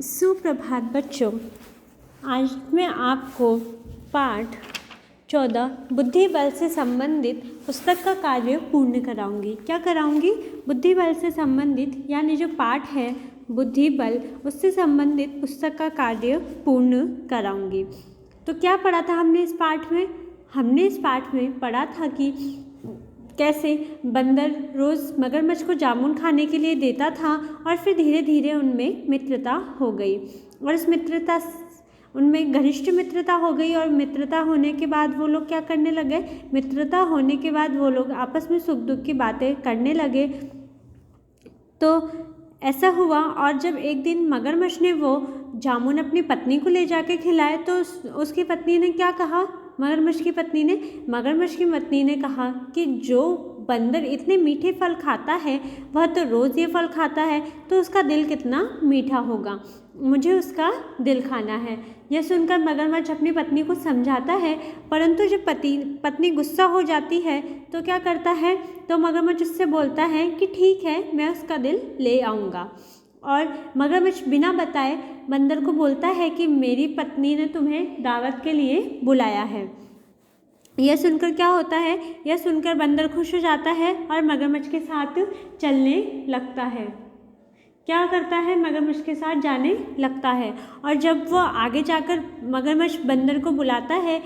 सुप्रभात बच्चों। आज मैं आपको पाठ 14 बुद्धि बल से संबंधित पुस्तक का कार्य पूर्ण कराऊंगी। क्या कराऊंगी? बुद्धि बल से संबंधित यानी जो पाठ है बुद्धि बल उससे संबंधित पुस्तक का कार्य पूर्ण कराऊंगी। तो क्या पढ़ा था हमने इस पाठ में? हमने इस पाठ में पढ़ा था कि कैसे बंदर रोज़ मगरमच्छ को जामुन खाने के लिए देता था और फिर धीरे धीरे उनमें मित्रता हो गई और इस मित्रता उनमें घनिष्ठ मित्रता हो गई और मित्रता होने के बाद वो लोग क्या करने लगे? मित्रता होने के बाद वो लोग आपस में सुख दुख की बातें करने लगे। तो ऐसा हुआ और जब एक दिन मगरमच्छ ने वो जामुन अपनी पत्नी को ले जाके खिलाए तो उसकी पत्नी ने क्या कहा? मगरमच्छ की पत्नी ने कहा कि जो बंदर इतने मीठे फल खाता है वह तो रोज़ ये फल खाता है तो उसका दिल कितना मीठा होगा, मुझे उसका दिल खाना है। यह सुनकर मगरमच्छ अपनी पत्नी को समझाता है, परंतु जब पत्नी गुस्सा हो जाती है तो क्या करता है? तो मगरमच्छ उससे बोलता है कि ठीक है, मैं उसका दिल ले आऊँगा। और मगरमच्छ बिना बताए बंदर को बोलता है कि मेरी पत्नी ने तुम्हें दावत के लिए बुलाया है। यह सुनकर क्या होता है? यह सुनकर बंदर खुश हो जाता है और मगरमच्छ के साथ चलने लगता है। क्या करता है? मगरमच्छ के साथ जाने लगता है। और जब वो आगे जाकर मगरमच्छ बंदर को बुलाता है,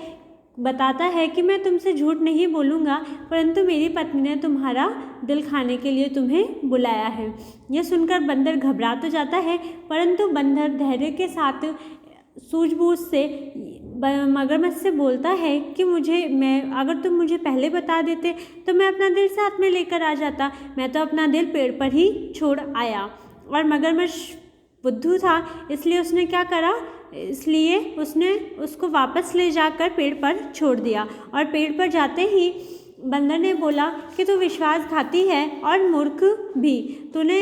बताता है कि मैं तुमसे झूठ नहीं बोलूँगा, परंतु मेरी पत्नी ने तुम्हारा दिल खाने के लिए तुम्हें बुलाया है। यह सुनकर बंदर घबरा तो जाता है, परंतु बंदर धैर्य के साथ सूझबूझ से मगरमच्छ से बोलता है कि अगर तुम मुझे पहले बता देते तो मैं अपना दिल साथ में लेकर आ जाता, मैं तो अपना दिल पेड़ पर ही छोड़ आया। और मगरमच्छ बुद्धू था, इसलिए उसने क्या करा? इसलिए उसने उसको वापस ले जाकर पेड़ पर छोड़ दिया। और पेड़ पर जाते ही बंदर ने बोला कि तू विश्वासघाती है और मूर्ख भी, तूने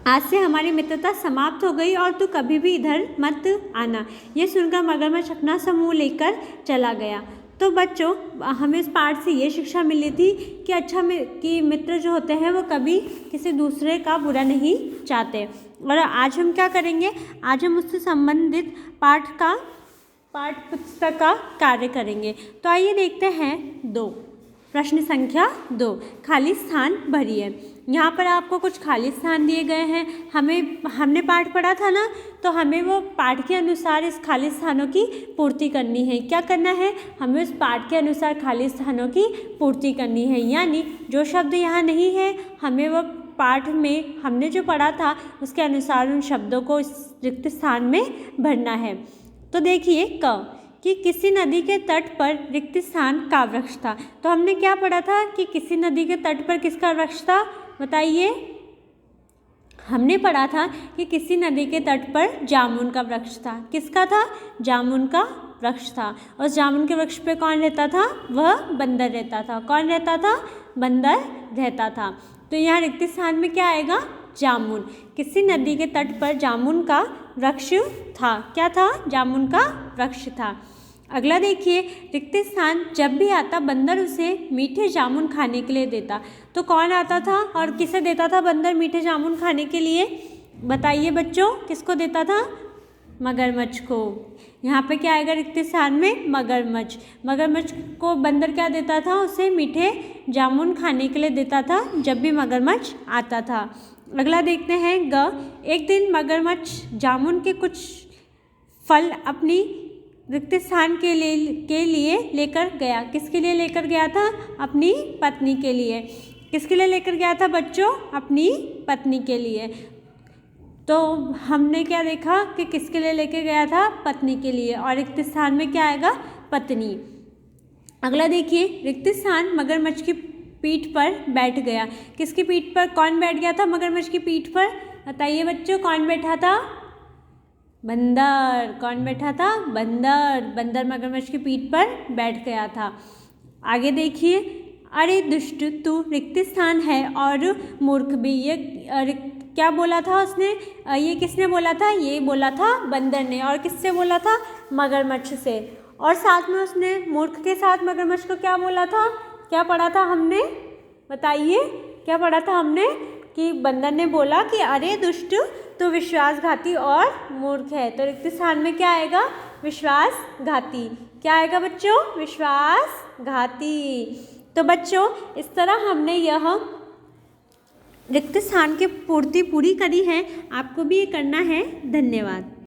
आज से हमारी मित्रता समाप्त हो गई और तू कभी भी इधर मत आना। ये सुनकर मगरमच्छ अपना समूह लेकर चला गया। तो बच्चों, हमें इस पाठ से ये शिक्षा मिली थी कि मित्र जो होते हैं वो कभी किसी दूसरे का बुरा नहीं चाहते। और आज हम क्या करेंगे? आज हम उससे संबंधित पाठ पुस्तक का कार्य करेंगे। तो आइए देखते हैं 2। प्रश्न संख्या 2, खाली स्थान भरिए। यहाँ पर आपको कुछ खाली स्थान दिए गए हैं। हमने पाठ पढ़ा था ना, तो हमें वो पाठ के अनुसार इस खाली स्थानों की पूर्ति करनी है। क्या करना है? हमें उस पाठ के अनुसार खाली स्थानों की पूर्ति करनी है। यानी जो शब्द यहाँ नहीं है, हमें वो पाठ में हमने जो पढ़ा था उसके अनुसार उन शब्दों को इस रिक्त स्थान में भरना है। तो देखिए कि किसी नदी के तट पर रिक्त स्थान का वृक्ष था। तो हमने क्या पढ़ा था कि किसी नदी के तट पर किसका वृक्ष था? बताइए। हमने पढ़ा था कि किसी नदी के तट पर जामुन का वृक्ष था। किसका था? जामुन का वृक्ष था। और जामुन के वृक्ष पे कौन रहता था? वह बंदर रहता था। कौन रहता था? बंदर रहता था। तो यहाँ रिक्त स्थान में क्या आएगा? जामुन। किसी नदी के तट पर जामुन का वृक्ष था। क्या था? जामुन का वृक्ष था। अगला देखिए, रिक्त स्थान जब भी आता बंदर उसे मीठे जामुन खाने के लिए देता। तो कौन आता था और किसे देता था बंदर मीठे जामुन खाने के लिए? बताइए बच्चों, किसको देता था? मगरमच्छ को। यहाँ पे क्या आएगा रिक्त स्थान में? मगरमच्छ। मगरमच्छ को बंदर क्या देता था? उसे मीठे जामुन खाने के लिए देता था जब भी मगरमच्छ आता था। अगला देखते हैं एक दिन मगरमच्छ जामुन के कुछ फल अपनी रिक्त स्थान के लिए लेकर गया। किसके लिए लेकर गया था? अपनी पत्नी के लिए। किसके लिए लेकर गया था बच्चों? अपनी पत्नी के लिए। तो हमने क्या देखा कि किसके लिए लेकर गया था? पत्नी के लिए। और रिक्त स्थान में क्या आएगा? पत्नी। अगला देखिए, रिक्त स्थान मगरमच्छ की पीठ पर बैठ गया। किसकी पीठ पर? कौन बैठ गया था मगरमच्छ की पीठ पर? बताइए बच्चों, कौन बैठा था? बंदर। कौन बैठा था? बंदर मगरमच्छ की पीठ पर बैठ गया था। आगे देखिए, अरे दुष्ट, तू रिक्त स्थान है और मूर्ख भी। ये क्या बोला था उसने? ये किसने बोला था? ये बोला था बंदर ने। और किससे बोला था? मगरमच्छ से। और साथ में उसने मूर्ख के साथ मगरमच्छ को क्या बोला था? क्या पढ़ा था हमने? बताइए, क्या पढ़ा था हमने? कि बंदर ने बोला कि अरे दुष्ट, तो विश्वासघाती और मूर्ख है। तो रिक्त स्थान में क्या आएगा? विश्वासघाती। क्या आएगा बच्चों? विश्वासघाती। तो बच्चों इस तरह हमने यह रिक्त स्थान की पूर्ति पूरी करी है। आपको भी ये करना है। धन्यवाद।